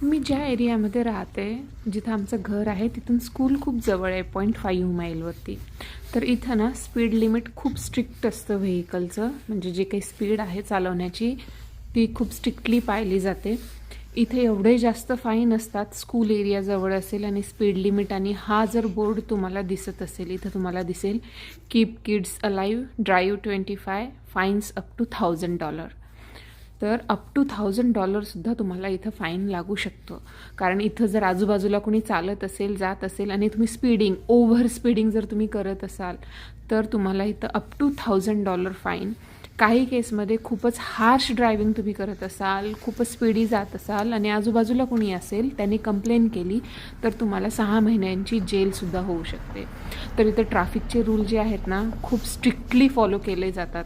मी ज्या एरियामध्ये राहते, जिथं आमचं घर आहे, तिथून स्कूल खूप जवळ आहे 0.5 मैलवरती. तर इथं ना स्पीड लिमिट खूप स्ट्रिक्ट असतं व्हेकलचं, म्हणजे जे काही स्पीड आहे चालवण्याची ती खूप स्ट्रिक्टली पाळली जाते. इथे एवढे जास्त फाईन असतात, स्कूल एरिया जवळ असेल आणि स्पीड लिमिट, आणि हा जर बोर्ड तुम्हाला दिसत असेल, इथं तुम्हाला दिसेल keep kids alive, drive 25, fines up to $1000. तर अप टू $1000सुद्धा तुम्हाला इथं फाईन लागू शकतो. कारण इथं जर आजूबाजूला कोणी चालत असेल, जात असेल आणि तुम्ही ओव्हर स्पीडिंग जर तुम्ही करत असाल, तर तुम्हाला इथं अप टू $1000 फाईन. काही केसमध्ये खूपच हार्श ड्रायव्हिंग तुम्ही करत असाल, खूपच स्पीडी जात असाल आणि आजूबाजूला कोणी असेल, त्यांनी कंप्लेन केली तर तुम्हाला 6 महिन्यांची जेलसुद्धा होऊ शकते. तर इथं ट्रॅफिकचे रूल जे आहेत ना, खूप स्ट्रिक्टली फॉलो केले जातात.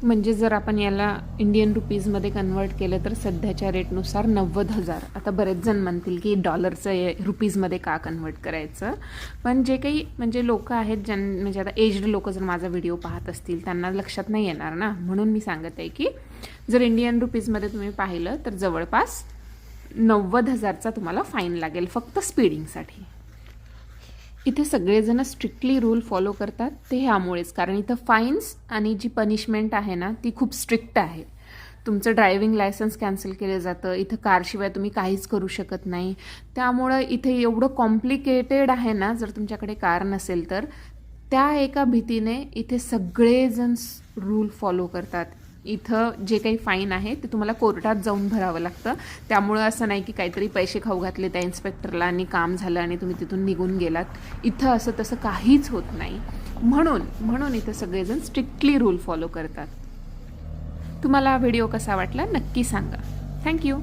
म्हणजे जर आपण याला इंडियन रुपीजमध्ये कन्वर्ट केलं तर सध्याच्या रेटनुसार 90,000. आता बरेच जण म्हणतील की डॉलरचं रुपीजमध्ये का कन्वर्ट करायचं, पण जे काही म्हणजे लोक आहेत म्हणजे आता एज्ड लोक जर माझा व्हिडिओ पाहत असतील त्यांना लक्षात नाही येणार ना, म्हणून मी सांगत आहे की जर इंडियन रुपीजमध्ये तुम्ही पाहिलं तर जवळपास 90,000चा तुम्हाला फाईन लागेल फक्त स्पीडिंगसाठी. इथे सगळेजण स्ट्रिक्टली रूल फॉलो करतात ते ह्यामुळेच, कारण इथं फाईन्स आणि जी पनिशमेंट आहे ना ती खूप स्ट्रिक्ट आहे. तुमचं ड्रायव्हिंग लायसन्स कॅन्सल केलं जातं, इथं कारशिवाय तुम्ही काहीच करू शकत नाही. त्यामुळं इथे एवढं कॉम्प्लिकेटेड आहे ना, जर तुमच्याकडे कार नसेल तर त्या एका भीतीने इथे सगळेजण रूल फॉलो करतात. इथं जे काही फाईन आहे ते तुम्हाला कोर्टात जाऊन भरावं लागतं. त्यामुळं असं नाही की काहीतरी पैसे खाऊ घातले त्या इन्स्पेक्टरला आणि काम झालं आणि तुम्ही तिथून निघून गेलात. इथं असं तसं काहीच होत नाही. म्हणून इथं सगळेजण स्ट्रिक्टली रूल फॉलो करतात. तुम्हाला हा व्हिडिओ कसा वाटला नक्की सांगा. थँक्यू.